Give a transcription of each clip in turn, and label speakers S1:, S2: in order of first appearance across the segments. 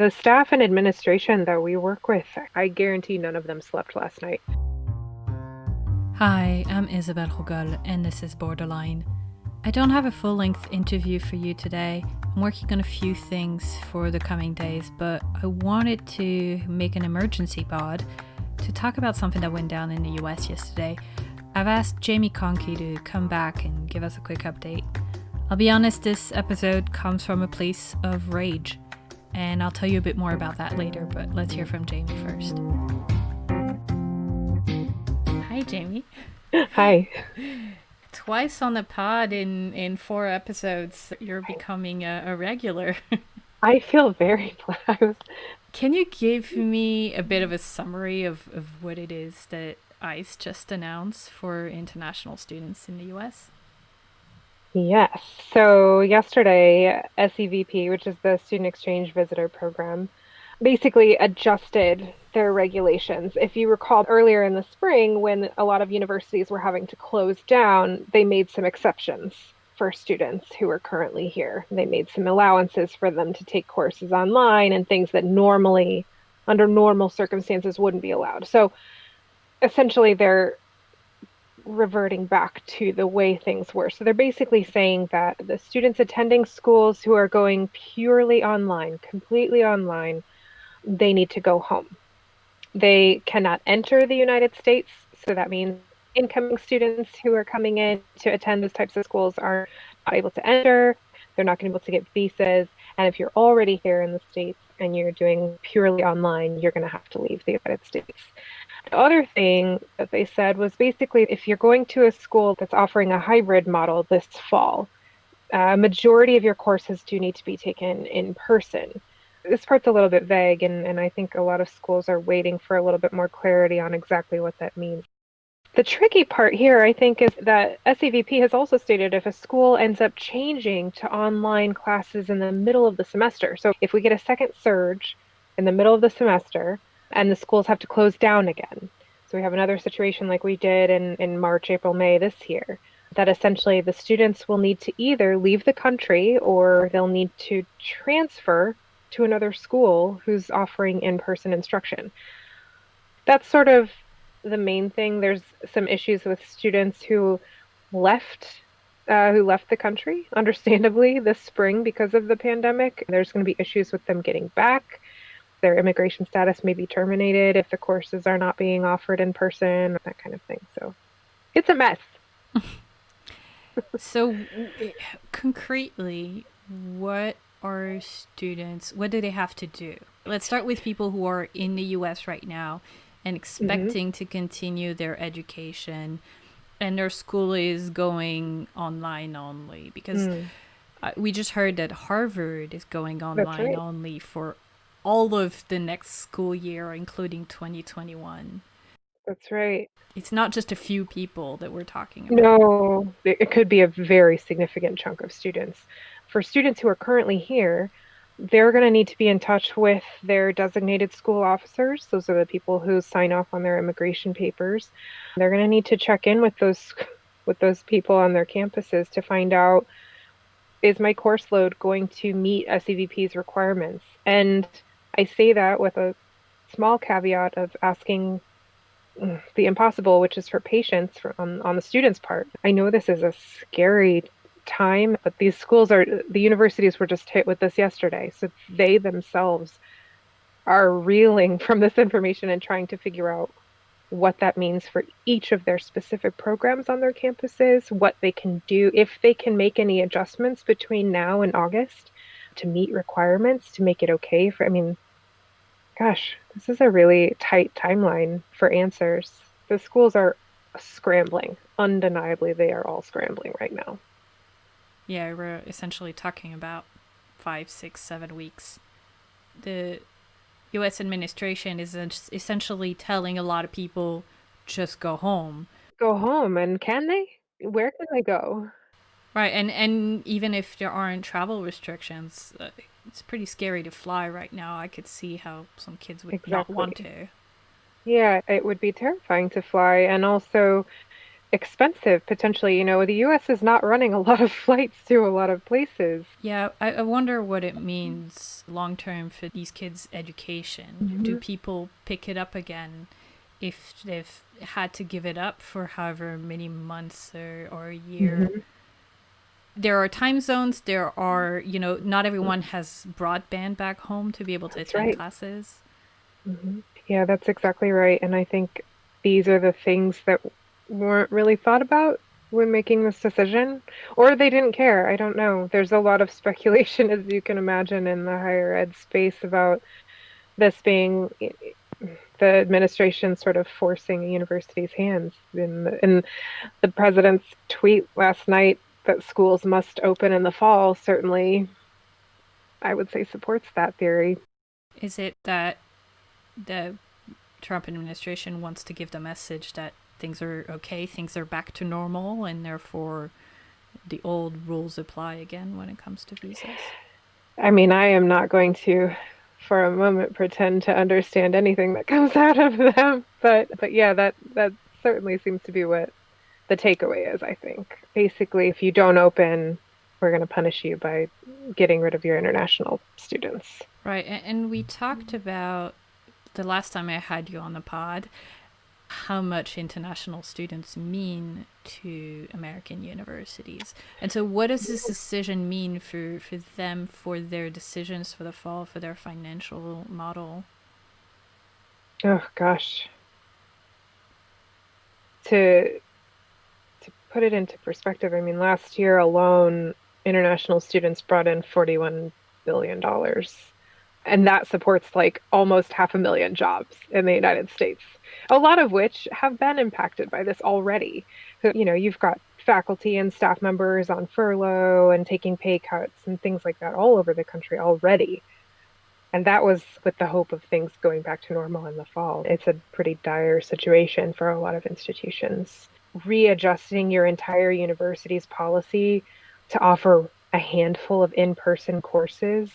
S1: The staff and administration that we work with, I guarantee none of them slept last night.
S2: Hi, I'm Isabel Rugal, and this is Borderline. I don't have a full length interview for you today. I'm working on a few things for the coming days, but I wanted to make an emergency pod to talk about something that went down in the US yesterday. I've asked Jamie Kanki to come back and give us a quick update. I'll be honest, this episode comes from a place of rage, and I'll tell you a bit more about that later, but let's hear from Jamie first. Hi, Jamie.
S1: Hi.
S2: Twice on the pod in 4 episodes. You're becoming a regular.
S1: I feel very blessed.
S2: Can you give me a bit of a summary of what it is that ICE just announced for international students in the US?
S1: Yes. So yesterday, SEVP, which is the Student Exchange Visitor Program, basically adjusted their regulations. If you recall earlier in the spring, when a lot of universities were having to close down, they made some exceptions for students who are currently here. They made some allowances for them to take courses online and things that normally, under normal circumstances, wouldn't be allowed. So essentially, they're reverting back to the way things were. So they're basically saying that the students attending schools who are going purely online, completely online, they need to go home. They cannot enter the United States. So that means incoming students who are coming in to attend those types of schools are not able to enter. They're not going to be able to get visas. And if you're already here in the States and you're doing purely online, you're going to have to leave the United States. The other thing that they said was basically if you're going to a school that's offering a hybrid model this fall, a majority of your courses do need to be taken in person. This part's a little bit vague, and I think a lot of schools are waiting for a little bit more clarity on exactly what that means. The tricky part here, I think, is that SEVP has also stated if a school ends up changing to online classes in the middle of the semester. So if we get a second surge in the middle of the semester and the schools have to close down again, so we have another situation like we did in March, April, May this year, that essentially the students will need to either leave the country or they'll need to transfer to another school who's offering in-person instruction. That's sort of the main thing. There's some issues with students who left the country, understandably, this spring because of the pandemic. There's going to be issues with them getting back. Their immigration status may be terminated if the courses are not being offered in person, that kind of thing. So it's a mess.
S2: So, concretely, what do they have to do? Let's start with people who are in the US right now and
S1: Mm-hmm.
S2: expecting to continue their education, and their school is going online only because
S1: Mm,
S2: we just heard that Harvard is going
S1: that's
S2: online
S1: right.
S2: only for all of the next school year, including 2021.
S1: That's right.
S2: It's not just a few people that we're talking about.
S1: No, it could be a very significant chunk of students. For students who are currently here, they're going to need to be in touch with their designated school officers. Those are the people who sign off on their immigration papers. They're going to need to check in with those people on their campuses to find out, is my course load going to meet SEVP's requirements? And I say that with a small caveat of asking the impossible, which is for patience on the students' part. I know this is a scary time, but the universities were just hit with this yesterday. So they themselves are reeling from this information and trying to figure out what that means for each of their specific programs on their campuses, what they can do, if they can make any adjustments between now and August to meet requirements, to make it okay for, I mean, gosh, this is a really tight timeline for answers. The schools are scrambling. Undeniably, they are all scrambling right now.
S2: Yeah, we're essentially talking about 5, 6, 7 weeks. The US administration is essentially telling a lot of people just go home.
S1: Go home, and can they? Where can they go?
S2: Right, and even if there aren't travel restrictions, it's pretty scary to fly right now. I could see how some kids would not want
S1: Exactly.
S2: to.
S1: Yeah, it would be terrifying to fly. And also, expensive potentially. The US is not running a lot of flights to a lot of places.
S2: Yeah, I wonder what it means long term for these kids' education. Do
S1: Hmm.
S2: people pick it up again if they've had to give it up for however many months or a year?
S1: Hmm.
S2: There are time zones, there are, not everyone has broadband back home to be able to
S1: That's
S2: attend
S1: right.
S2: classes.
S1: Yeah, that's exactly right. And I think these are the things that weren't really thought about when making this decision, or they didn't care. I don't know. There's a lot of speculation, as you can imagine, in the higher ed space about this being the administration sort of forcing a university's hands. In the president's tweet last night that schools must open in the fall, certainly, I would say, supports that theory.
S2: Is it that the Trump administration wants to give the message that things are okay, things are back to normal, and therefore the old rules apply again when it comes to visas?
S1: I mean, I am not going to, for a moment, pretend to understand anything that comes out of them, but yeah, that certainly seems to be what the takeaway is, I think. Basically, if you don't open, we're going to punish you by getting rid of your international students.
S2: Right, and we talked about the last time I had you on the pod how much international students mean to American universities. And so, what does this decision mean for them, for their decisions for the fall, for their financial model?
S1: Oh gosh. To to put it into perspective, I mean, last year alone, international students brought in $41 billion. And that supports like almost 500,000 jobs in the United States, a lot of which have been impacted by this already. So, you've got faculty and staff members on furlough and taking pay cuts and things like that all over the country already. And that was with the hope of things going back to normal in the fall. It's a pretty dire situation for a lot of institutions. Readjusting your entire university's policy to offer a handful of in-person courses,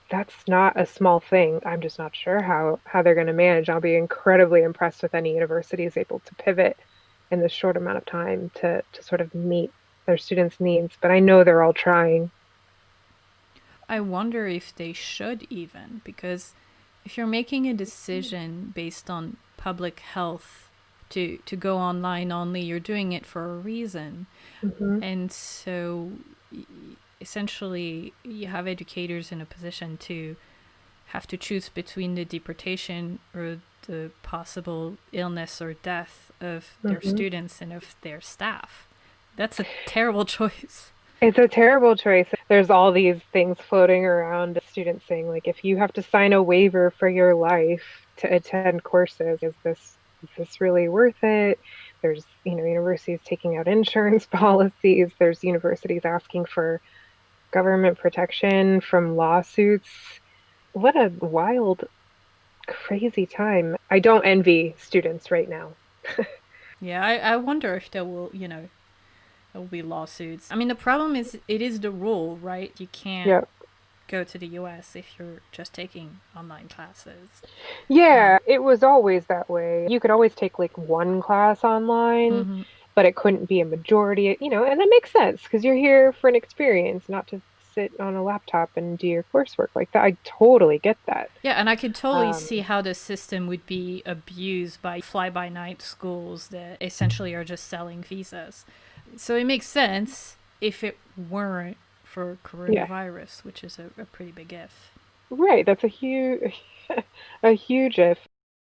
S1: that's not a small thing. I'm just not sure how they're going to manage. I'll be incredibly impressed with any university is able to pivot in this short amount of time to sort of meet their students' needs. But I know they're all trying.
S2: I wonder if they should even, because if you're making a decision based on public health to go online only, you're doing it for a reason.
S1: Hmm.
S2: And so essentially, you have educators in a position to have to choose between the deportation or the possible illness or death of their
S1: Hmm.
S2: students and of their staff. That's a terrible choice.
S1: It's a terrible choice. There's all these things floating around, students saying, like, if you have to sign a waiver for your life to attend courses, is this really worth it? There's, universities taking out insurance policies. There's universities asking for government protection from lawsuits. What a wild, crazy time. I don't envy students right now.
S2: Yeah, I wonder if there will, there will be lawsuits. I mean, the problem is it is the rule, right? You can't
S1: Yeah.
S2: go to the US if you're just taking online classes.
S1: Yeah, it was always that way. You could always take like one class online,
S2: Mm-hmm.
S1: but it couldn't be a majority, and that makes sense because you're here for an experience, not to sit on a laptop and do your coursework like that. I totally get that.
S2: Yeah, and I could totally see
S1: Um,
S2: how the system would be abused by fly by night schools that essentially are just selling visas. So it makes sense if it weren't for
S1: yeah,
S2: coronavirus, which is a pretty big if.
S1: right. That's a huge, a huge if.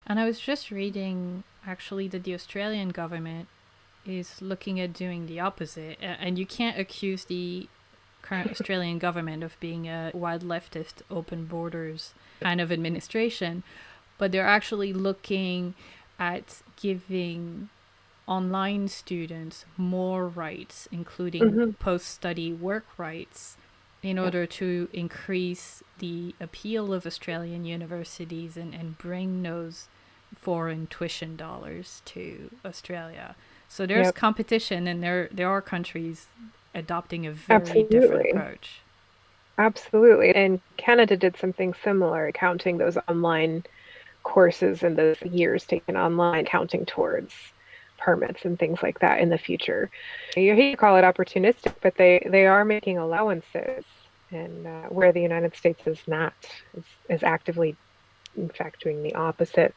S2: And I was just reading actually that the Australian government is looking at doing the opposite. And you can't accuse the current Australian government of being a wild leftist, open borders kind of administration, but they're actually looking at giving online students more rights, including
S1: Hmm.
S2: post study work rights, in
S1: Yeah,
S2: order to increase the appeal of Australian universities and bring those foreign tuition dollars to Australia. So there's
S1: yep,
S2: competition, and there are countries adopting a very different
S1: absolutely.
S2: approach.
S1: Absolutely. And Canada did something similar, counting those online courses and the years taken online, counting towards permits and things like that in the future. You hate to call it opportunistic, but they are making allowances, and where the United States is not, is actively, in fact, doing the opposite.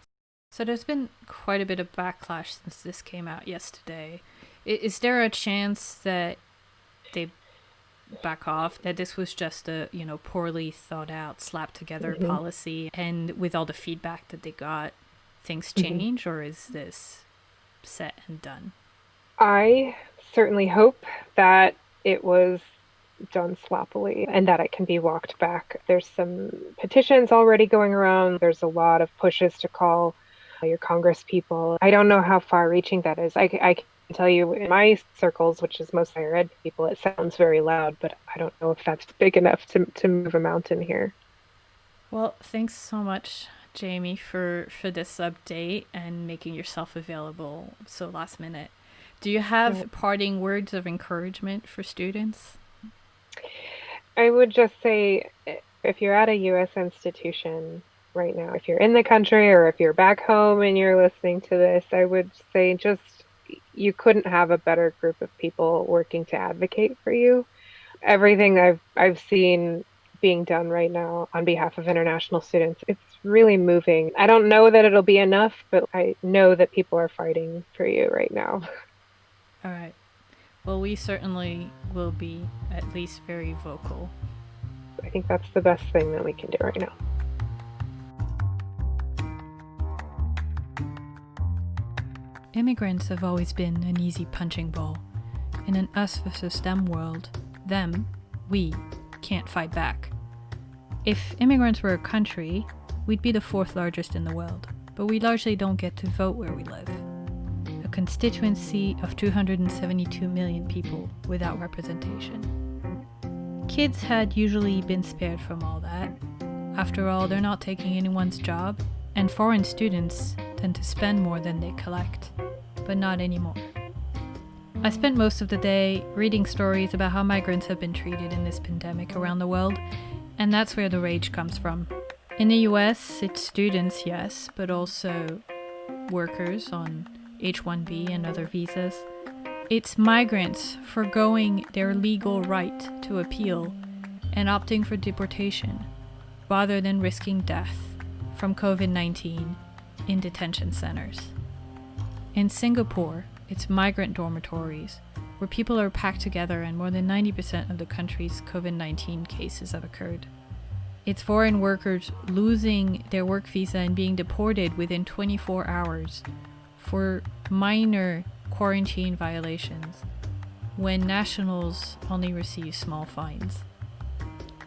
S2: So there's been quite a bit of backlash since this came out yesterday. Is there a chance that they back off, that this was just a poorly thought out, slapped together
S1: Mm-hmm.
S2: policy, and with all the feedback that they got, things
S1: Mm-hmm.
S2: change, or is this set and done?
S1: I certainly hope that it was done sloppily and that it can be walked back. There's some petitions already going around. There's a lot of pushes to call your Congress people. I don't know how far reaching that is. I can tell you in my circles, which is mostly higher ed people, it sounds very loud, but I don't know if that's big enough to move a mountain here.
S2: Well, thanks so much, Jamie, for this update and making yourself available so last minute. Do you have parting words of encouragement for students?
S1: I would just say if you're at a U.S. institution right now, if you're in the country or if you're back home and you're listening to this, I would say just you couldn't have a better group of people working to advocate for you. Everything I've seen being done right now on behalf of international students, it's really moving. I don't know that it'll be enough, but I know that people are fighting for you right now.
S2: All right. Well, we certainly will be at least very vocal.
S1: I think that's the best thing that we can do right now.
S2: Immigrants have always been an easy punching ball. In an us versus them world, them, we, can't fight back. If immigrants were a country, we'd be the fourth largest in the world, but we largely don't get to vote where we live. A constituency of 272 million people without representation. Kids had usually been spared from all that. After all, they're not taking anyone's job, and foreign students tend to spend more than they collect, but not anymore. I spent most of the day reading stories about how migrants have been treated in this pandemic around the world, and that's where the rage comes from. In the US, it's students, yes, but also workers on H-1B and other visas. It's migrants forgoing their legal right to appeal and opting for deportation, rather than risking death from COVID-19 in detention centers. In Singapore, it's migrant dormitories, where people are packed together and more than 90% of the country's COVID-19 cases have occurred. It's foreign workers losing their work visa and being deported within 24 hours for minor quarantine violations, when nationals only receive small fines.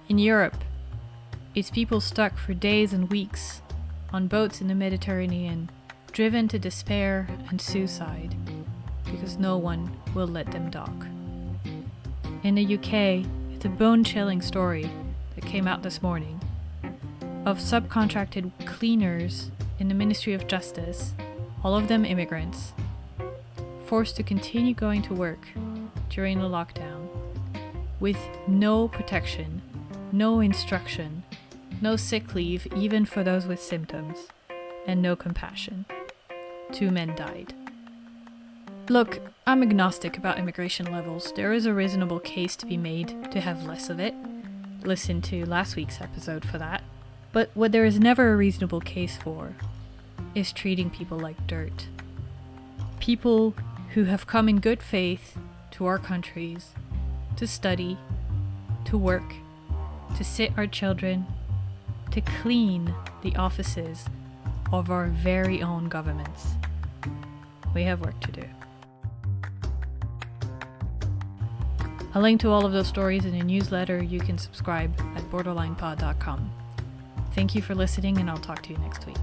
S2: In Europe, it's people stuck for days and weeks on boats in the Mediterranean, driven to despair and suicide because no one will let them dock. In the UK, it's a bone-chilling story that came out this morning of subcontracted cleaners in the Ministry of Justice, all of them immigrants, forced to continue going to work during the lockdown with no protection, no instruction, no sick leave even for those with symptoms, and no compassion. 2 men died. Look, I'm agnostic about immigration levels. There is a reasonable case to be made to have less of it. Listen to last week's episode for that. But what there is never a reasonable case for is treating people like dirt. People who have come in good faith to our countries to study, to work, to sit our children, to clean the offices of our very own governments. We have work to do. A link to all of those stories in a newsletter you can subscribe at borderlinepod.com. Thank you for listening, and I'll talk to you next week.